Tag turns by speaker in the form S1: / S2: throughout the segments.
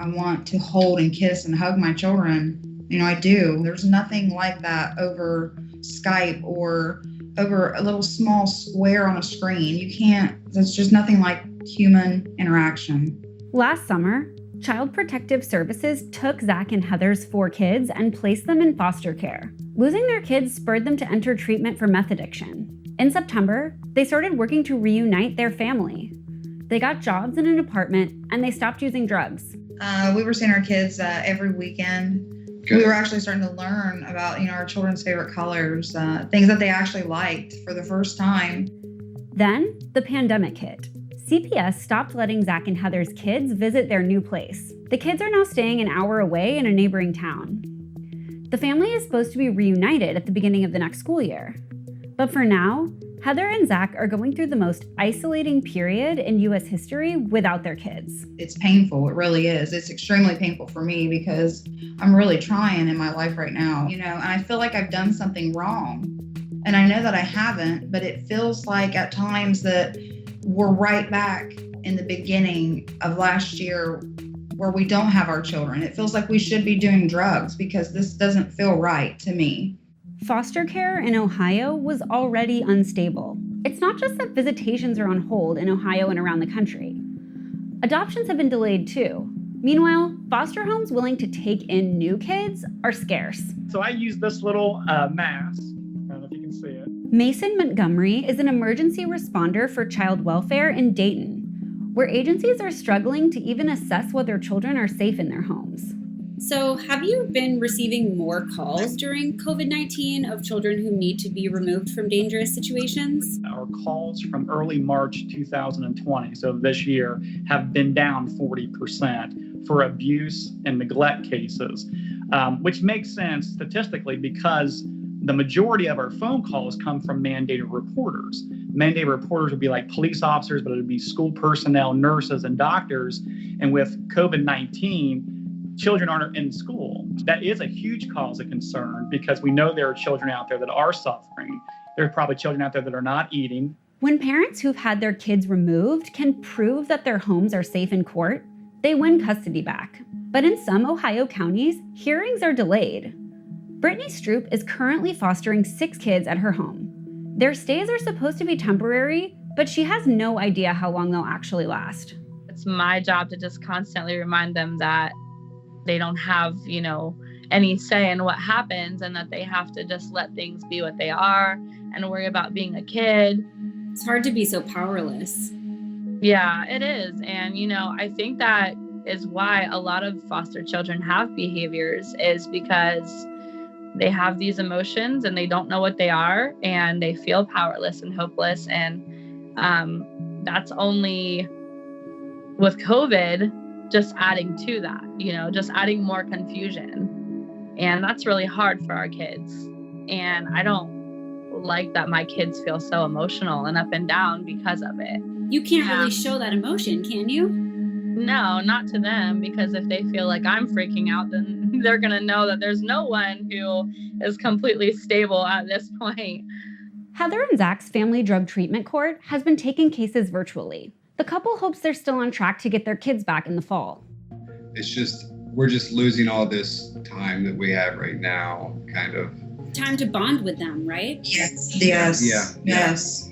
S1: I want to hold and kiss and hug my children. I do. There's nothing like that over Skype or over a little small square on a screen. You can't, there's just nothing like human interaction.
S2: Last summer, Child Protective Services took Zach and Heather's 4 kids and placed them in foster care. Losing their kids spurred them to enter treatment for meth addiction. In September, they started working to reunite their family. They got jobs in an apartment and they stopped using drugs.
S1: We were seeing our kids every weekend. Okay. We were actually starting to learn about, our children's favorite colors, things that they actually liked for the first time.
S2: Then the pandemic hit. CPS stopped letting Zach and Heather's kids visit their new place. The kids are now staying an hour away in a neighboring town. The family is supposed to be reunited at the beginning of the next school year. But for now, Heather and Zach are going through the most isolating period in U.S. history without their kids.
S1: It's painful. It really is. It's extremely painful for me because I'm really trying in my life right now, and I feel like I've done something wrong. And I know that I haven't, but it feels like at times that we're right back in the beginning of last year where we don't have our children. It feels like we should be doing drugs because this doesn't feel right to me.
S2: Foster care in Ohio was already unstable. It's not just that visitations are on hold in Ohio and around the country. Adoptions have been delayed too. Meanwhile, foster homes willing to take in new kids are scarce.
S3: So I use this little mask. I don't know if you can see it.
S2: Mason Montgomery is an emergency responder for child welfare in Dayton, where agencies are struggling to even assess whether children are safe in their homes.
S4: So have you been receiving more calls during COVID-19 of children who need to be removed from dangerous situations?
S3: Our calls from early March 2020, so this year, have been down 40% for abuse and neglect cases, which makes sense statistically because the majority of our phone calls come from mandated reporters. Mandated reporters would be like police officers, but it would be school personnel, nurses, and doctors. And with COVID-19, children aren't in school. That is a huge cause of concern because we know there are children out there that are suffering. There are probably children out there that are not eating.
S2: When parents who've had their kids removed can prove that their homes are safe in court, they win custody back. But in some Ohio counties, hearings are delayed. Brittany Stroop is currently fostering 6 kids at her home. Their stays are supposed to be temporary, but she has no idea how long they'll actually last.
S5: It's my job to just constantly remind them that they don't have, any say in what happens and that they have to just let things be what they are and worry about being a kid.
S4: It's hard to be so powerless.
S5: Yeah, it is. And, I think that is why a lot of foster children have behaviors is because they have these emotions and they don't know what they are and they feel powerless and hopeless. And that's only with COVID just adding to that, just adding more confusion. And that's really hard for our kids. And I don't like that my kids feel so emotional and up and down because of it.
S4: You can't really show that emotion, can you?
S5: No, not to them, because if they feel like I'm freaking out, then they're going to know that there's no one who is completely stable at this point.
S2: Heather and Zach's family drug treatment court has been taking cases virtually. The couple hopes they're still on track to get their kids back in the fall.
S6: We're just losing all this time that we have right now, kind of.
S4: Time to bond with them, right?
S1: Yes.
S6: Yes.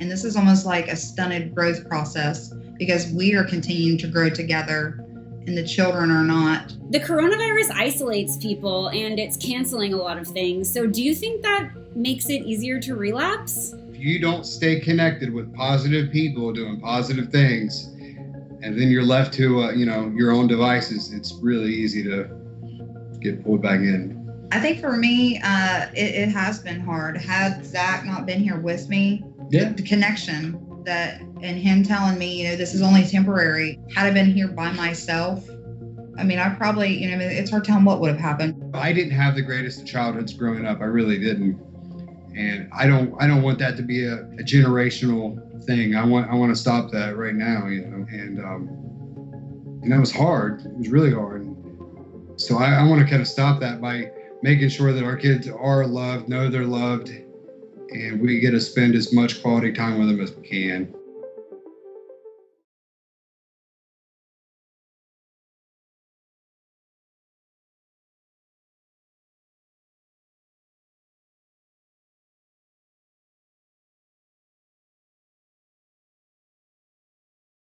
S1: And this is almost like a stunted growth process because we are continuing to grow together and the children are not.
S4: The coronavirus isolates people and it's canceling a lot of things. So do you think that makes it easier to relapse?
S6: If you don't stay connected with positive people doing positive things, and then you're left to, your own devices, it's really easy to get pulled back in.
S1: I think for me, it has been hard. Had Zach not been here with me, the connection and him telling me, this is only temporary. Had I been here by myself, I probably, it's hard telling what would have happened.
S6: I didn't have the greatest of childhoods growing up. I really didn't. And I don't want that to be a generational thing. I want to stop that right now, and it was hard. It was really hard. So I want to kind of stop that by making sure that our kids are loved, know they're loved, and we get to spend as much quality time with them as we can.